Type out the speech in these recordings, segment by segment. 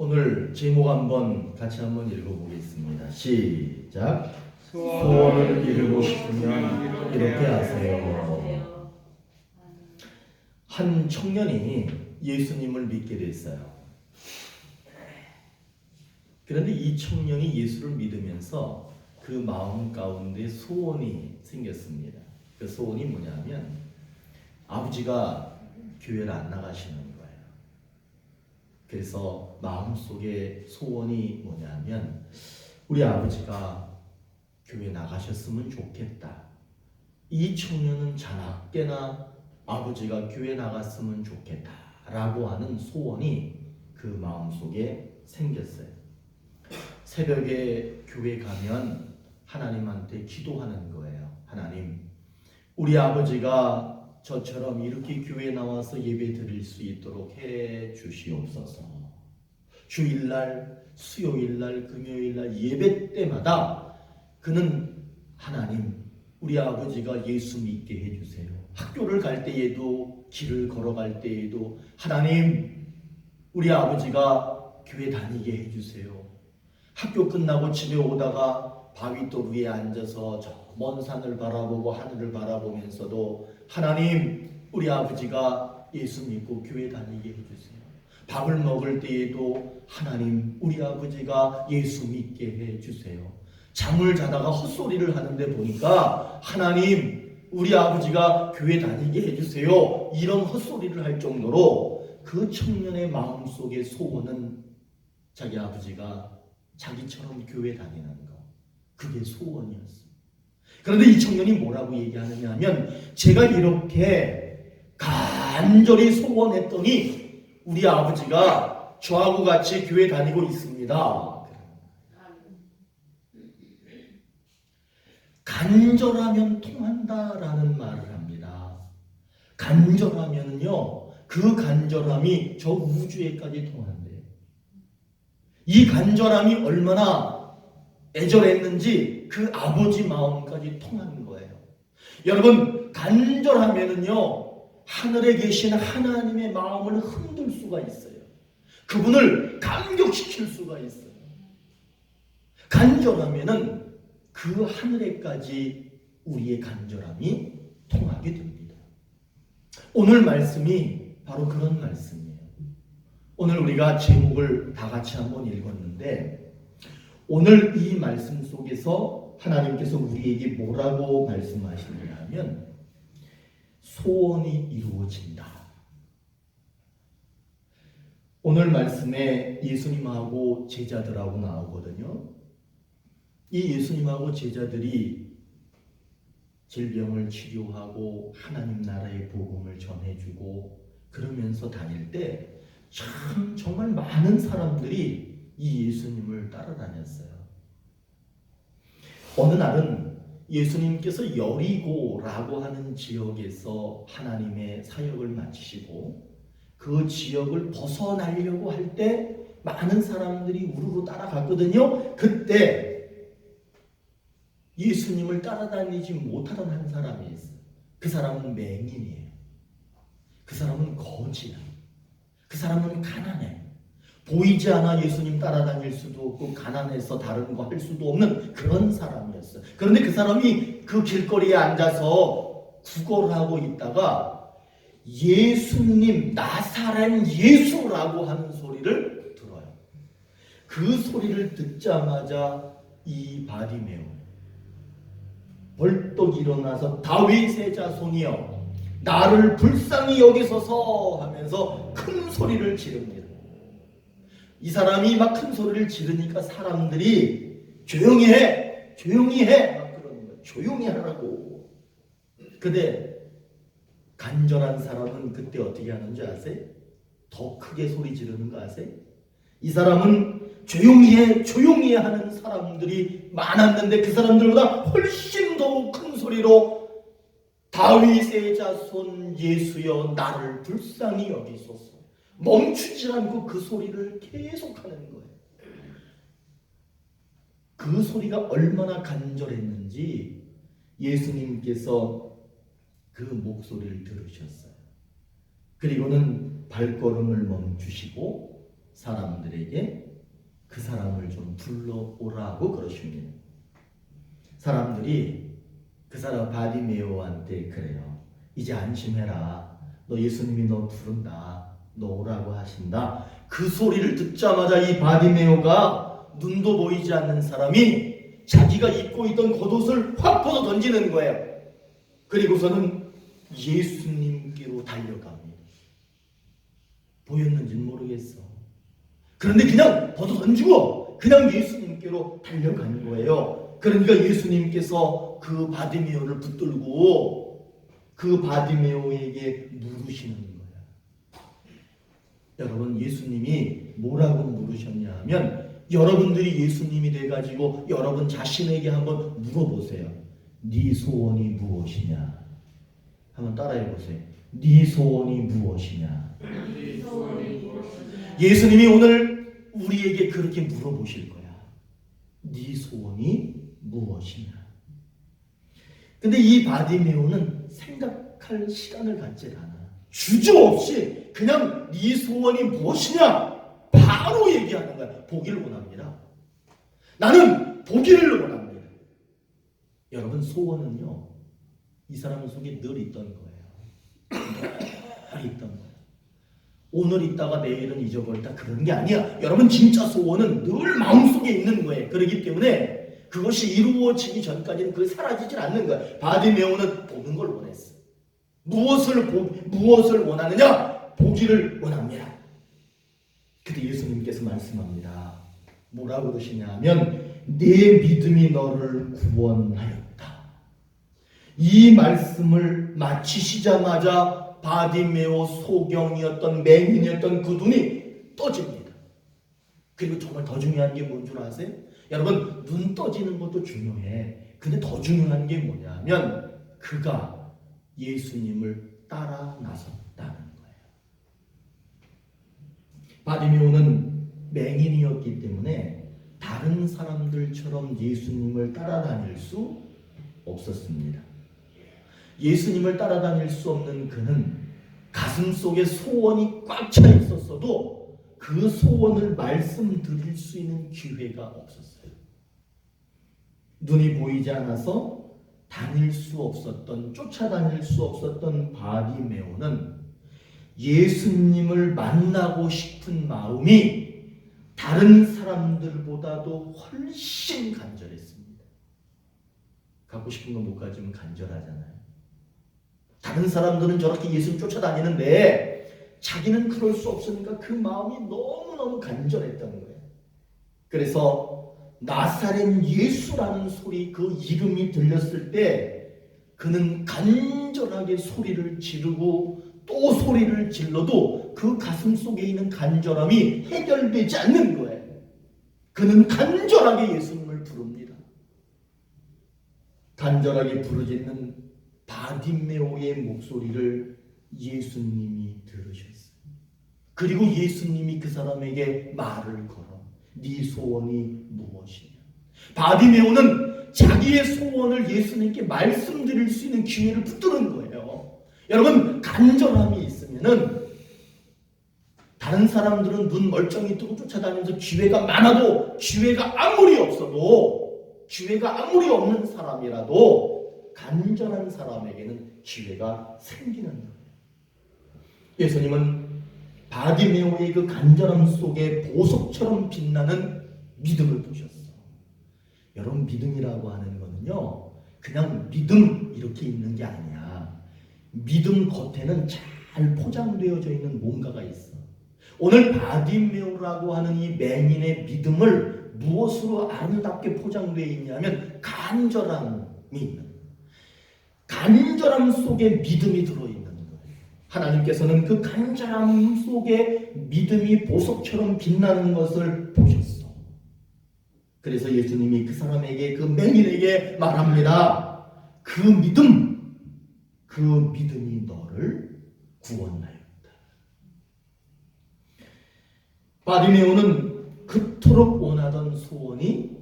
오늘 제목 같이 한번 읽어보겠습니다. 시작. 소원을 이루고 싶으면 이렇게 하세요. 한 청년이 예수님을 믿게 됐어요. 그런데 이 청년이 예수를 믿으면서 그 마음 가운데 소원이 생겼습니다. 그 소원이 뭐냐면 아버지가 교회를 안 나가시는 거예요. 그래서 마음속에 소원이 뭐냐면 우리 아버지가 교회 나가셨으면 좋겠다. 이 청년은 자나깨나 아버지가 교회 나갔으면 좋겠다 라고 하는 소원이 그 마음속에 생겼어요. 새벽에 교회 가면 하나님한테 기도하는 거예요. 하나님, 우리 아버지가 저처럼 이렇게 교회 나와서 예배 드릴 수 있도록 해 주시옵소서. 주일날, 수요일날, 금요일날 예배 때마다 그는 하나님, 우리 아버지가 예수 믿게 해주세요. 학교를 갈 때에도, 길을 걸어갈 때에도 하나님, 우리 아버지가 교회 다니게 해주세요. 학교 끝나고 집에 오다가 바위돌 위에 앉아서 저 먼 산을 바라보고 하늘을 바라보면서도 하나님, 우리 아버지가 예수 믿고 교회 다니게 해주세요. 밥을 먹을 때에도 하나님, 우리 아버지가 예수 믿게 해주세요. 잠을 자다가 헛소리를 하는데 보니까 하나님, 우리 아버지가 교회 다니게 해주세요. 이런 헛소리를 할 정도로 그 청년의 마음속의 소원은 자기 아버지가 자기처럼 교회 다니는 거. 그게 소원이었어요. 그런데 이 청년이 뭐라고 얘기하느냐 하면 제가 이렇게 간절히 소원했더니 우리 아버지가 저하고 같이 교회 다니고 있습니다. 간절하면 통한다라는 말을 합니다. 간절하면요, 그 간절함이 저 우주에까지 통한대요. 이 간절함이 얼마나 애절했는지 그 아버지 마음까지 통하는 거예요. 여러분, 간절하면은요, 하늘에 계신 하나님의 마음을 흔들 수가 있어요. 그분을 감격시킬 수가 있어요. 간절하면은 그 하늘에까지 우리의 간절함이 통하게 됩니다. 오늘 말씀이 바로 그런 말씀이에요. 오늘 우리가 제목을 다 같이 한번 읽었는데 오늘 이 말씀 속에서 하나님께서 우리에게 뭐라고 말씀하시느냐 하면 소원이 이루어진다. 오늘 말씀에 예수님하고 제자들하고 나오거든요. 이 예수님하고 제자들이 질병을 치료하고 하나님 나라의 복음을 전해주고 그러면서 다닐 때 참 정말 많은 사람들이 이 예수님을 따라다녔어요. 어느 날은 예수님께서 여리고라고 하는 지역에서 하나님의 사역을 마치시고 그 지역을 벗어나려고 할 때 많은 사람들이 우르르 따라갔거든요. 그때 예수님을 따라다니지 못하던 한 사람이 있어요. 그 사람은 맹인이에요. 그 사람은 거지야. 그 사람은 가난해. 보이지 않아 예수님 따라다닐 수도 없고 가난해서 다른 거 할 수도 없는 그런 사람이었어요. 그런데 그 사람이 그 길거리에 앉아서 구걸을 하고 있다가 예수님, 나사렛 예수라고 하는 소리를 들어요. 그 소리를 듣자마자 이 바디메오 벌떡 일어나서 다윗의 자손이여 나를 불쌍히 여기소서 하면서 큰 소리를 지릅니다. 이 사람이 막 큰 소리를 지르니까 사람들이 조용히 해 막 그러는 거예요. 조용히 하라고. 근데 간절한 사람은 그때 어떻게 하는 줄 아세요? 더 크게 소리 지르는 거 아세요? 이 사람은 조용히 해 하는 사람들이 많았는데 그 사람들보다 훨씬 더 큰 소리로 다윗의 자손 예수여 나를 불쌍히 여기소서. 멈추지 않고 그 소리를 계속하는 거예요. 그 소리가 얼마나 간절했는지 예수님께서 그 목소리를 들으셨어요. 그리고는 발걸음을 멈추시고 사람들에게 그 사람을 좀 불러오라고 그러십니다. 사람들이 그 사람 바디메오한테 그래요. 이제 안심해라. 너 예수님이 너 부른다. 너 오라고 하신다. 그 소리를 듣자마자 이 바디메오가 눈도 보이지 않는 사람이 자기가 입고 있던 겉옷을 확 벗어 던지는 거예요. 그리고서는 예수님께로 달려갑니다. 보였는지는 모르겠어. 그런데 그냥 벗어 던지고 그냥 예수님께로 달려가는 거예요. 그러니까 예수님께서 그 바디메오를 붙들고 그 바디메오에게 물으시는 거예요. 여러분, 예수님이 뭐라고 물으셨냐 하면, 여러분들이 예수님이 돼가지고 여러분 자신에게 한번 물어보세요. 네 소원이 무엇이냐? 한번 따라해보세요. 네 소원이 무엇이냐? 예수님이 오늘 우리에게 그렇게 물어보실 거야. 네 소원이 무엇이냐? 근데 이 바디메오는 생각할 시간을 갖지 않아. 주저없이 그냥 네 소원이 무엇이냐? 바로 얘기하는 거야. 보기를 원합니다. 나는 보기를 원합니다. 여러분, 소원은요, 이 사람 속에 늘 있던 거예요. 늘 있던 거예요. 오늘 있다가 내일은 잊어버렸다, 그런 게 아니야. 여러분, 진짜 소원은 늘 마음속에 있는 거예요. 그렇기 때문에 그것이 이루어지기 전까지는 그게 사라지질 않는 거야. 바디메오는 보는 걸 원했어. 무엇을 원하느냐? 보기를 원합니다. 그때 예수님께서 말씀합니다. 뭐라고 그러시냐면, 내 믿음이 너를 구원하였다. 이 말씀을 마치시자마자 바디메오 소경이었던, 맹인이었던 그 눈이 떠집니다. 그리고 정말 더 중요한 게 뭔 줄 아세요? 여러분, 눈 떠지는 것도 중요해. 근데 더 중요한 게 뭐냐면, 그가 예수님을 따라 나섰다는 거예요. 바디메오는 맹인이었기 때문에 다른 사람들처럼 예수님을 따라다닐 수 없었습니다. 예수님을 따라다닐 수 없는 그는 가슴속에 소원이 꽉 차 있었어도 그 소원을 말씀드릴 수 있는 기회가 없었어요. 눈이 보이지 않아서 다닐 수 없었던, 쫓아다닐 수 없었던 바디메오는 예수님을 만나고 싶은 마음이 다른 사람들보다도 훨씬 간절했습니다. 갖고 싶은 거 못 가지면 간절하잖아요. 다른 사람들은 저렇게 예수님 쫓아다니는데 자기는 그럴 수 없으니까 그 마음이 너무너무 간절했던 거예요. 그래서 나사렛 예수라는 소리, 그 이름이 들렸을 때 그는 간절하게 소리를 지르고 또 소리를 질러도 그 가슴 속에 있는 간절함이 해결되지 않는 거예요. 그는 간절하게 예수님을 부릅니다. 간절하게 부르짖는 바디메오의 목소리를 예수님이 들으셨어요. 그리고 예수님이 그 사람에게 말을 걸어. 네 소원이 무엇이냐? 바디메오는 자기의 소원을 예수님께 말씀드릴 수 있는 기회를 붙드는 거예요. 여러분, 간절함이 있으면은 다른 사람들은 눈 멀쩡히 뜨고 쫓아다니면서 기회가 많아도, 기회가 아무리 없어도, 기회가 아무리 없는 사람이라도 간절한 사람에게는 기회가 생기는 거예요. 예수님은 바디메오의 그 간절함 속에 보석처럼 빛나는 믿음을 보셨어. 여러분, 믿음이라고 하는 거는요, 그냥 믿음 이렇게 있는 게 아니야. 믿음 겉에는 잘 포장되어져 있는 뭔가가 있어. 오늘 바디메오라고 하는 이 맹인의 믿음을 무엇으로 아름답게 포장되어 있냐면 간절함이 있는 거예요. 간절함 속에 믿음이 들어있는 거예요. 하나님께서는 그 간절함 속에 믿음이 보석처럼 빛나는 것을 보셨어. 그래서 예수님이 그 사람에게, 그 맹인에게 말합니다. 그 믿음이 너를 구원하였다. 바디메오는 그토록 원하던 소원이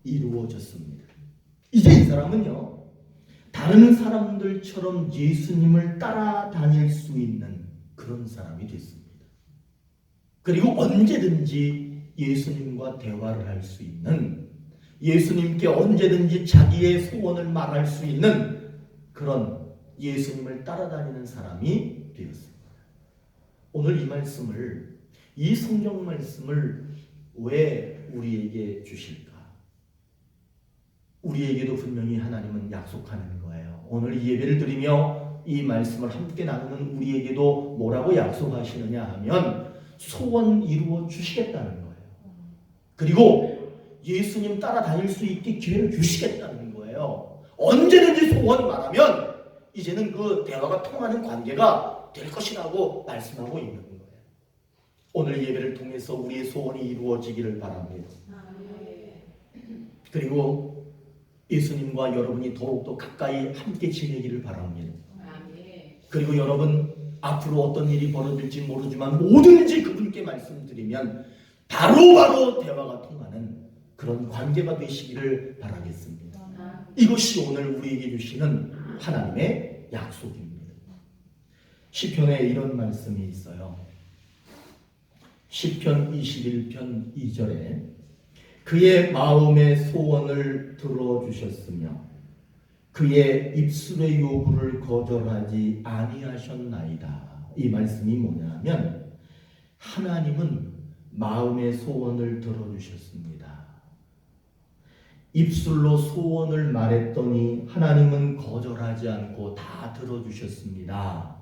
이루어졌습니다. 이제 이 사람은요, 다른 사람들처럼 예수님을 따라다닐 수 있는 그런 사람이 됐습니다. 그리고 언제든지 예수님과 대화를 할 수 있는, 예수님께 언제든지 자기의 소원을 말할 수 있는 그런 예수님을 따라다니는 사람이 되었습니다. 오늘 이 말씀을, 이 성경 말씀을 왜 우리에게 주실까? 우리에게도 분명히 하나님은 약속하는 거예요. 오늘 이 예배를 드리며 이 말씀을 함께 나누는 우리에게도 뭐라고 약속하시느냐 하면 소원 이루어 주시겠다는 거예요. 그리고 예수님 따라다닐 수 있게 기회를 주시겠다는 거예요. 언제든지 소원 말하면 이제는 그 대화가 통하는 관계가 될 것이라고 말씀하고 있는 거예요. 오늘 예배를 통해서 우리의 소원이 이루어지기를 바랍니다. 그리고 예수님과 여러분이 더욱더 가까이 함께 지내기를 바랍니다. 그리고 여러분 앞으로 어떤 일이 벌어질지 모르지만 뭐든지 그분께 말씀드리면 바로바로 대화가 통하는 그런 관계가 되시기를 바라겠습니다. 이것이 오늘 우리에게 주시는 하나님의 약속입니다. 시편에 이런 말씀이 있어요. 시편 21편 2절에 그의 마음의 소원을 들어주셨으며 그의 입술의 요구를 거절하지 아니하셨나이다. 이 말씀이 뭐냐면 하나님은 마음의 소원을 들어주셨습니다. 입술로 소원을 말했더니 하나님은 거절하지 않고 다 들어주셨습니다.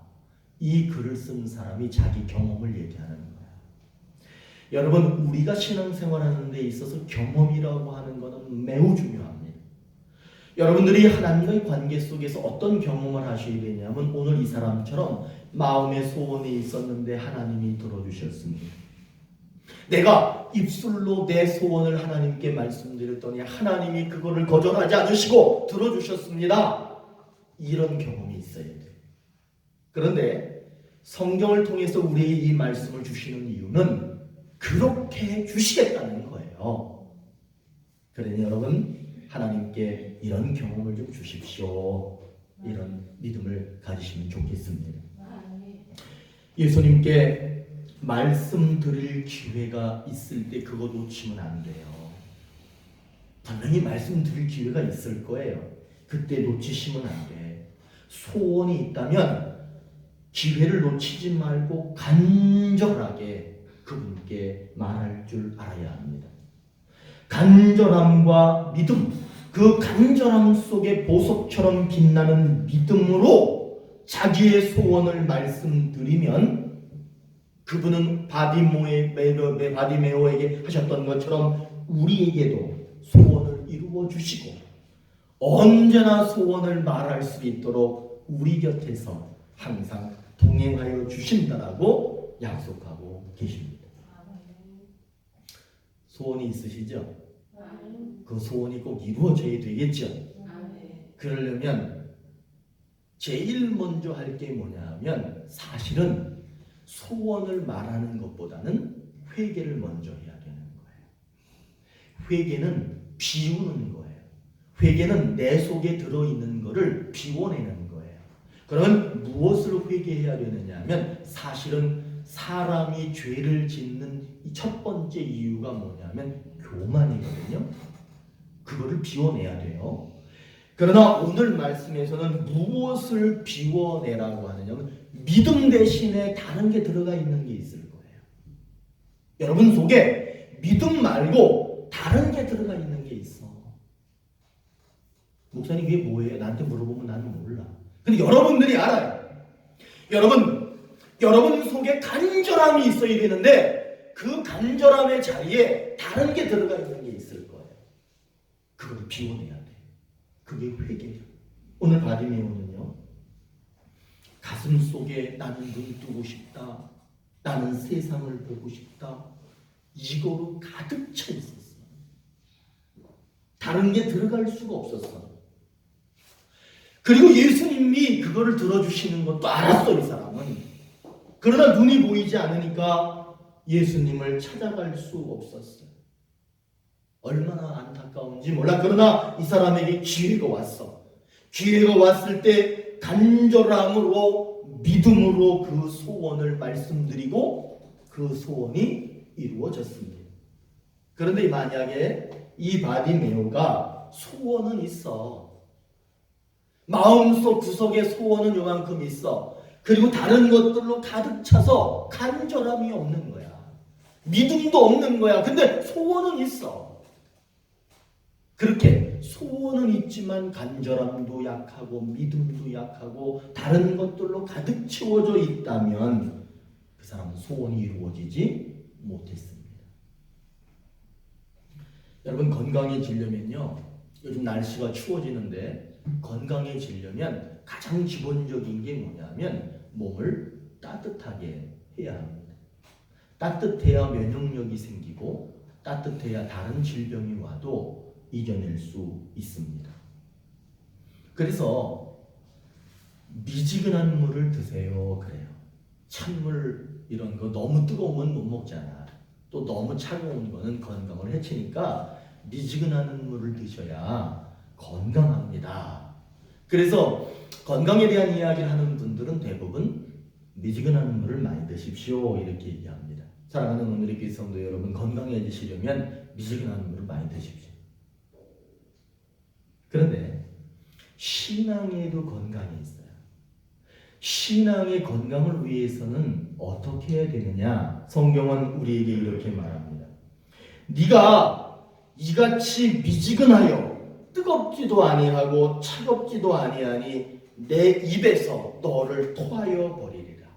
이 글을 쓴 사람이 자기 경험을 얘기하는 거예요. 여러분, 우리가 신앙생활하는 데 있어서 경험이라고 하는 것은 매우 중요합니다. 여러분들이 하나님과의 관계 속에서 어떤 경험을 하셔야 되냐면 오늘 이 사람처럼 마음의 소원이 있었는데 하나님이 들어주셨습니다. 내가 입술로 내 소원을 하나님께 말씀드렸더니 하나님이 그거를 거절하지 않으시고 들어주셨습니다. 이런 경험이 있어야 돼요. 그런데 성경을 통해서 우리에게 이 말씀을 주시는 이유는 그렇게 주시겠다는 거예요. 그러니 여러분 하나님께 이런 경험을 좀 주십시오. 이런 믿음을 가지시면 좋겠습니다. 예수님께 말씀드릴 기회가 있을 때 그거 놓치면 안 돼요. 분명히 말씀드릴 기회가 있을 거예요. 그때 놓치시면 안 돼. 소원이 있다면 기회를 놓치지 말고 간절하게 그분께 말할 줄 알아야 합니다. 간절함과 믿음, 그 간절함 속에 보석처럼 빛나는 믿음으로 자기의 소원을 말씀드리면 그분은 바디메오에게 하셨던 것처럼 우리에게도 소원을 이루어 주시고 언제나 소원을 말할 수 있도록 우리 곁에서 항상 동행하여 주신다라고 약속하고 계십니다. 소원이 있으시죠? 그 소원이 꼭 이루어져야 되겠죠? 그러려면 제일 먼저 할 게 뭐냐면 사실은 소원을 말하는 것보다는 회개를 먼저 해야 되는 거예요. 회개는 비우는 거예요. 회개는 내 속에 들어있는 것을 비워내는 거예요. 그러면 무엇을 회개해야 되느냐 하면 사실은 사람이 죄를 짓는 첫 번째 이유가 뭐냐면 교만이거든요. 그거를 비워내야 돼요. 그러나 오늘 말씀에서는 무엇을 비워내라고 하느냐면 믿음 대신에 다른 게 들어가 있는 게 있을 거예요. 여러분 속에 믿음 말고 다른 게 들어가 있는 게 있어. 목사님 그게 뭐예요? 나한테 물어보면 나는 몰라. 근데 여러분들이 알아요. 여러분 속에 간절함이 있어야 되는데 그 간절함의 자리에 다른 게 들어가 있는 게 있을 거예요. 그걸 비워내야 돼. 그게 회개예요. 오늘 바디메오는요. 가슴 속에 나는 눈 뜨고 싶다. 나는 세상을 보고 싶다. 이거로 가득 차 있었어. 다른 게 들어갈 수가 없었어. 그리고 예수님이 그거를 들어주시는 것도 알았어, 이 사람은. 그러나 눈이 보이지 않으니까 예수님을 찾아갈 수 없었어요. 얼마나 안타까운지 몰라. 그러나 이 사람에게 기회가 왔어. 기회가 왔을 때 간절함으로 믿음으로 그 소원을 말씀드리고 그 소원이 이루어졌습니다. 그런데 만약에 이 바디메오가 소원은 있어. 마음속 구석에 소원은 요만큼 있어. 그리고 다른 것들로 가득 차서 간절함이 없는 거야. 믿음도 없는 거야. 근데 소원은 있어. 그렇게 소원은 있지만 간절함도 약하고 믿음도 약하고 다른 것들로 가득 채워져 있다면 그 사람은 소원이 이루어지지 못했습니다. 여러분, 건강해지려면요, 요즘 날씨가 추워지는데 건강해지려면 가장 기본적인 게 뭐냐면 몸을 따뜻하게 해야 합니다. 따뜻해야 면역력이 생기고 따뜻해야 다른 질병이 와도 이겨낼 수 있습니다. 그래서 미지근한 물을 드세요 그래요. 찬물 이런 거 너무 뜨거우면 못 먹잖아. 또 너무 차가운 거는 건강을 해치니까 미지근한 물을 드셔야 건강합니다. 그래서 건강에 대한 이야기를 하는 분들은 대부분 미지근한 물을 많이 드십시오 이렇게 얘기합니다. 사랑하는 오늘의 교회 성도 여러분, 건강해지시려면 미지근한 물을 많이 드십시오. 그런데 신앙에도 건강이 있어요. 신앙의 건강을 위해서는 어떻게 해야 되느냐? 성경은 우리에게 이렇게 말합니다. 네가 이같이 미지근하여 뜨겁지도 아니하고 차갑지도 아니하니 내 입에서 너를 토하여 버리리라.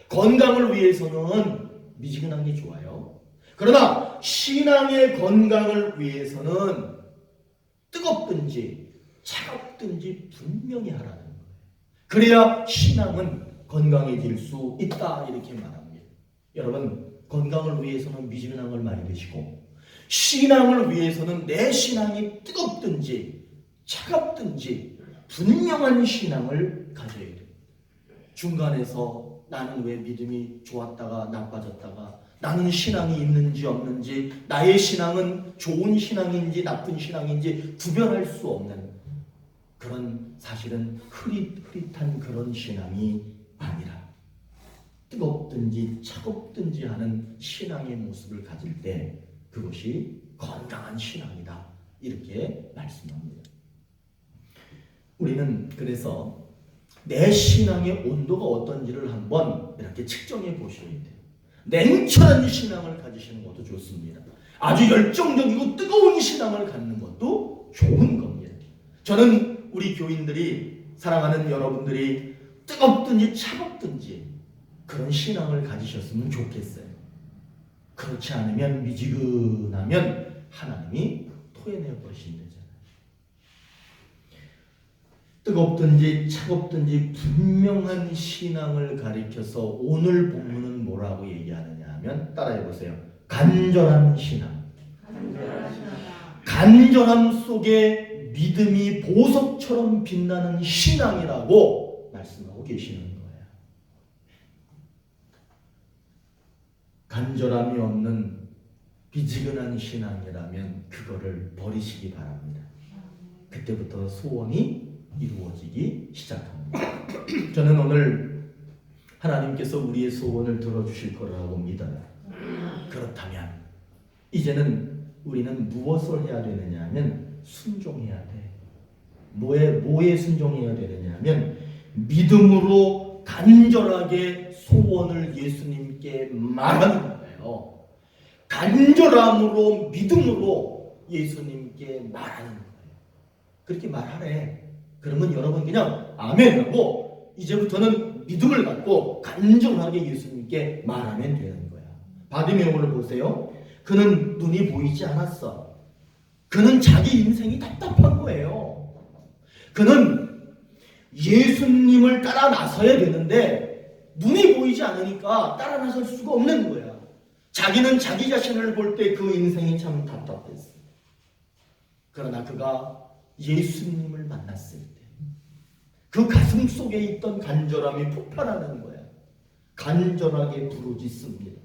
건강을 위해서는 미지근한 게 좋아요. 그러나 신앙의 건강을 위해서는 뜨겁든지 차갑든지 분명히 하라는 거예요. 그래야 신앙은 건강해질 수 있다 이렇게 말합니다. 여러분, 건강을 위해서는 미지근한 걸 많이 드시고 신앙을 위해서는 내 신앙이 뜨겁든지 차갑든지 분명한 신앙을 가져야 돼요. 중간에서 나는 왜 믿음이 좋았다가 나빠졌다가 나는 신앙이 있는지 없는지 나의 신앙은 좋은 신앙인지 나쁜 신앙인지 구별할 수 없는 그런 사실은 흐릿흐릿한 그런 신앙이 아니라 뜨겁든지 차갑든지 하는 신앙의 모습을 가질 때 그것이 건강한 신앙이다 이렇게 말씀합니다. 우리는 그래서 내 신앙의 온도가 어떤지를 한번 이렇게 측정해 보셔야 돼요. 냉철한 신앙을 가지시는 것도 좋습니다. 아주 열정적이고 뜨거운 신앙을 갖는 것도 좋은 겁니다. 저는 우리 교인들이, 사랑하는 여러분들이 뜨겁든지 차갑든지 그런 신앙을 가지셨으면 좋겠어요. 그렇지 않으면 미지근하면 하나님이 토해내 버리신다잖아요. 뜨겁든지 차갑든지 분명한 신앙을 가리켜서 오늘 본문은 뭐라고 얘기하느냐 하면 따라해 보세요. 간절한 신앙. 간절함 속에 믿음이 보석처럼 빛나는 신앙이라고 말씀하고 계시는 거예요. 간절함이 없는 미지근한 신앙이라면 그거를 버리시기 바랍니다. 그때부터 소원이 이루어지기 시작합니다. 저는 오늘 하나님께서 우리의 소원을 들어주실 거라고 믿어요. 그렇다면 이제는 우리는 무엇을 해야 되느냐 하면 순종해야 돼. 뭐에 순종해야 되느냐 하면 믿음으로 간절하게 소원을 예수님께 말하는 거예요. 간절함으로 믿음으로 예수님께 말하는 거예요. 그렇게 말하래. 그러면 여러분 그냥 아멘하고 이제부터는 믿음을 갖고 간절하게 예수님께 말하면 되는 거야. 바디메오를 보세요. 그는 눈이 보이지 않았어. 그는 자기 인생이 답답한 거예요. 그는 예수님을 따라 나서야 되는데 눈이 보이지 않으니까 따라 나설 수가 없는 거야. 자기는 자기 자신을 볼 때 그 인생이 참 답답했어. 그러나 그가 예수님을 만났을 때 그 가슴 속에 있던 간절함이 폭발하는 거야. 간절하게 부르짖습니다.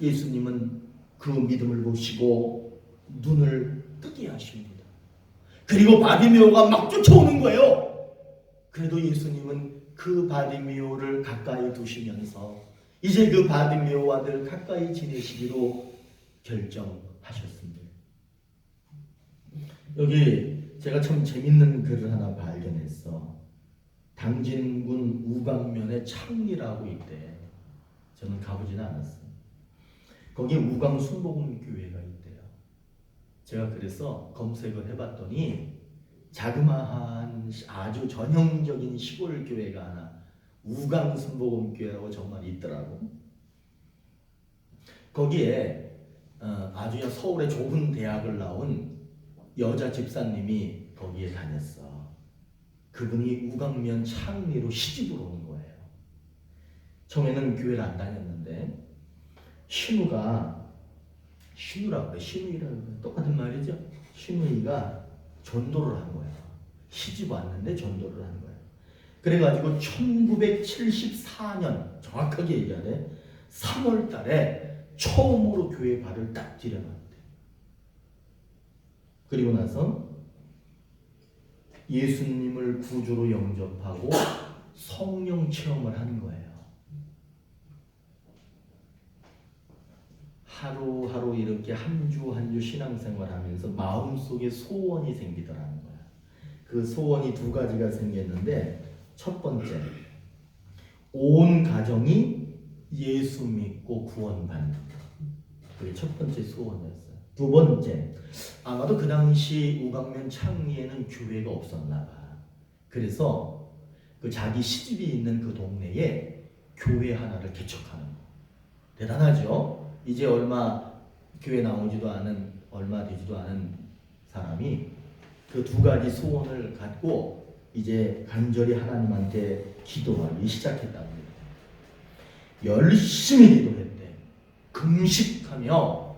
예수님은 그 믿음을 보시고 눈을 뜨게 하십니다. 그리고 바디메오가 막 쫓아오는 거예요. 그래도 예수님은 그 바디메오를 가까이 두시면서 이제 그 바디메오와 늘 가까이 지내시기로 결정하셨습니다. 여기 제가 참 재밌는 글을 하나 발견했어. 당진군 우강면에 창리라고 있대. 저는 가보지는 않았어요. 거기 우강 순복음교회가 있대요. 제가 그래서 검색을 해봤더니 자그마한 아주 전형적인 시골 교회가 하나 우강 순복음교회라고 정말 있더라고. 거기에 아주 서울의 좋은 대학을 나온 여자 집사님이 거기에 다녔어. 그분이 우강면 창리로 시집을 온 거예요. 처음에는 교회를 안 다녔는데 신우라고 그래. 신우이라고 그래. 똑같은 말이죠. 신우이가 전도를 한 거야. 시집 왔는데 전도를 한 거야. 그래가지고 1974년 정확하게 얘기하네 3월 달에 처음으로 교회 발을 딱 들여놨대. 그리고 나서 예수님을 구주로 영접하고 성령 체험을 하는 거예요. 하루하루 이렇게 한 주 한 주 신앙생활하면서 마음속에 소원이 생기더라는 거야. 그 소원이 두 가지가 생겼는데 첫 번째, 온 가정이 예수 믿고 구원받는 것. 그게 첫 번째 소원이었어요. 두 번째, 아마도 그 당시 우강면 창리에는 교회가 없었나 봐. 그래서 그 자기 시집이 있는 그 동네에 교회 하나를 개척하는 거. 대단하죠? 이제 얼마 교회 나오지도 않은 얼마 되지도 않은 사람이 그 두 가지 소원을 갖고 이제 간절히 하나님한테 기도하기 시작했답니다. 열심히 기도했대. 금식하며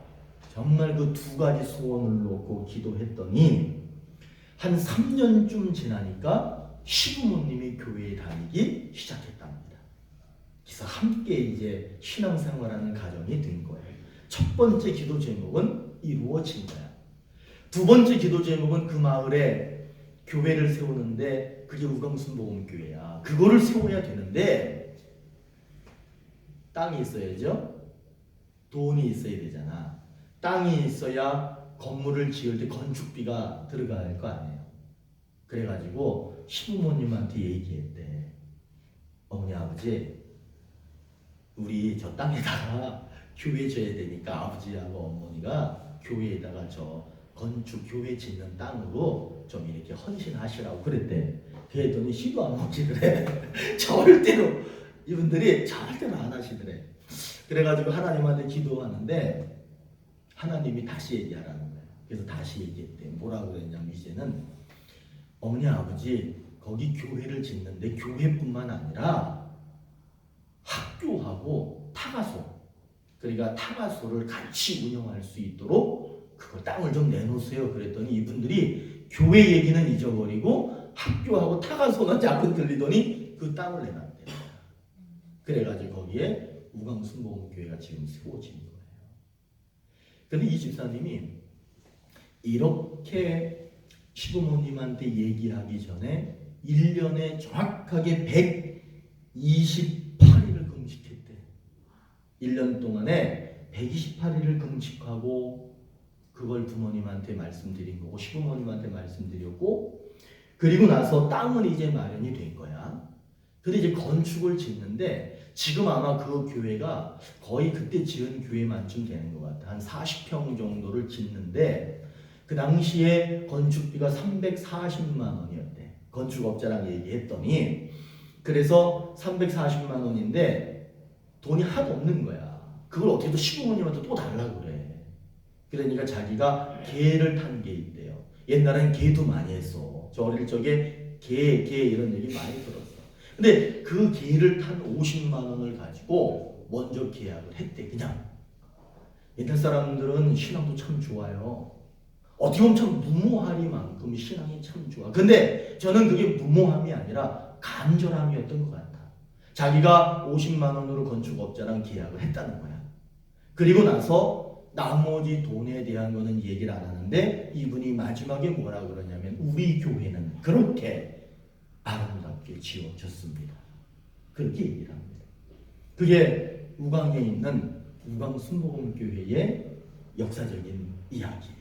정말 그 두 가지 소원을 놓고 기도했더니 한 3년쯤 지나니까 시부모님이 교회에 다니기 시작했답니다. 그래서 함께 이제 신앙생활하는 가정이 된 거예요. 첫 번째 기도 제목은 이루어진 거야. 두 번째 기도 제목은 그 마을에 교회를 세우는데 그게 우강순복음교회야. 그거를 세워야 되는데 땅이 있어야죠. 돈이 있어야 되잖아. 땅이 있어야 건물을 지을 때 건축비가 들어갈 거 아니에요. 그래가지고 시부모님한테 얘기했대. 어머니 아버지 우리 저 땅에다가 교회 져야 되니까 아버지하고 어머니가 교회에다가 저 건축 교회 짓는 땅으로 좀 이렇게 헌신하시라고 그랬대. 그랬더니 시도 안 먹히더래. 절대로 이분들이 절대로 안 하시더래. 그래가지고 하나님한테 기도하는데 하나님이 다시 얘기하라는 거예요. 그래서 다시 얘기했대. 뭐라고 그랬냐면 이제는 어머니 아버지 거기 교회를 짓는데 교회뿐만 아니라 학교하고 타가소, 그러니까 타가소를 같이 운영할 수 있도록 그걸 땅을 좀 내놓으세요. 그랬더니 이분들이 교회 얘기는 잊어버리고 학교하고 타가소만 자꾸 들리더니 그 땅을 내놨대요. 그래가지고 거기에 우강순복음교회가 지금 세워진 거예요. 그런데 이 집사님이 이렇게 시부모님한테 얘기하기 전에 1년에 정확하게 128일을 금식했대. 1년 동안에 128일을 금식하고 그걸 부모님한테 말씀드린 거고 시부모님한테 말씀드렸고 그리고 나서 땅은 이제 마련이 된 거야. 근데 이제 건축을 짓는데 지금 아마 그 교회가 거의 그때 지은 교회만큼 되는 것 같아. 한 40평 정도를 짓는데 그 당시에 건축비가 340만 원이었대. 건축업자랑 얘기했더니 그래서 340만 원인데 돈이 하나도 없는 거야. 그걸 어떻게 또 시부모님한테 또 달라고 그래. 그러니까 자기가 개를 탄 게 있대요. 옛날엔 개도 많이 했어. 저 어릴 적에 개 이런 얘기 많이 들었어. 근데 그 개를 탄 50만 원을 가지고 먼저 계약을 했대. 그냥 옛날 사람들은 신앙도 참 좋아요. 어떻게 보면 참 무모하리만큼 신앙이 참 좋아. 근데 저는 그게 무모함이 아니라 간절함이었던 것 같아. 자기가 50만 원으로 건축업자랑 계약을 했다는 거야. 그리고 나서 나머지 돈에 대한 거는 얘기를 안 하는데 이분이 마지막에 뭐라 그러냐면 우리 교회는 그렇게 아름답게 지어졌습니다. 그렇게 얘기를 합니다. 그게 우강에 있는 우강 순복음교회의 역사적인 이야기예요.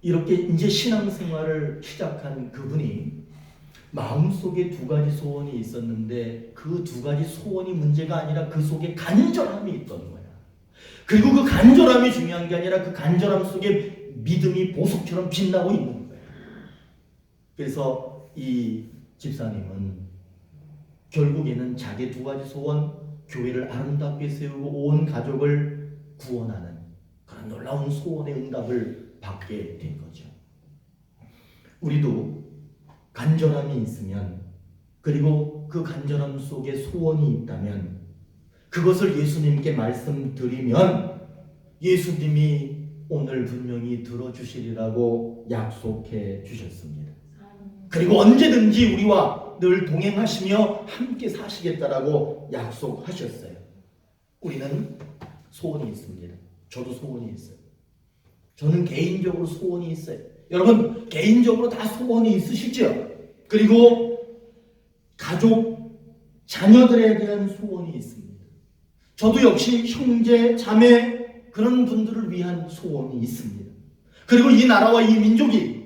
이렇게 이제 신앙생활을 시작한 그분이 마음속에 두 가지 소원이 있었는데 그 두 가지 소원이 문제가 아니라 그 속에 간절함이 있던 거야. 그리고 그 간절함이 중요한 게 아니라 그 간절함 속에 믿음이 보석처럼 빛나고 있는 거야. 그래서 이 집사님은 결국에는 자기 두 가지 소원, 교회를 아름답게 세우고 온 가족을 구원하는 그런 놀라운 소원의 응답을 받게 된 거죠. 우리도 간절함이 있으면, 그리고 그 간절함 속에 소원이 있다면 그것을 예수님께 말씀드리면 예수님이 오늘 분명히 들어주시리라고 약속해 주셨습니다. 그리고 언제든지 우리와 늘 동행하시며 함께 사시겠다라고 약속하셨어요. 우리는 소원이 있습니다. 저도 소원이 있어요. 저는 개인적으로 소원이 있어요. 여러분 개인적으로 다 소원이 있으시죠? 그리고 가족, 자녀들에 대한 소원이 있습니다. 저도 역시 형제, 자매 그런 분들을 위한 소원이 있습니다. 그리고 이 나라와 이 민족이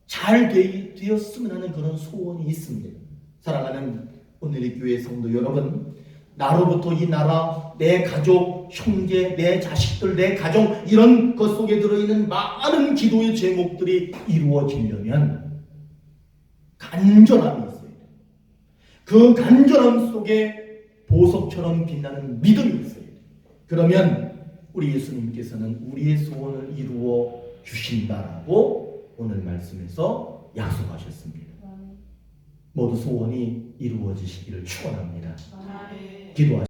잘 되었으면 하는 그런 소원이 있습니다. 사랑하는 오늘의 교회 성도 여러분, 나로부터 이 나라, 내 가족, 형제, 내 자식들, 내 가정 이런 것 속에 들어있는 많은 기도의 제목들이 이루어지려면 간절함이 있어야 돼요. 그 간절함 속에 보석처럼 빛나는 믿음이 있어야 돼요. 그러면 우리 예수님께서는 우리의 소원을 이루어 주신다라고 오늘 말씀에서 약속하셨습니다. 모두 소원이 이루어지시기를 축원합니다. 기도하십시오.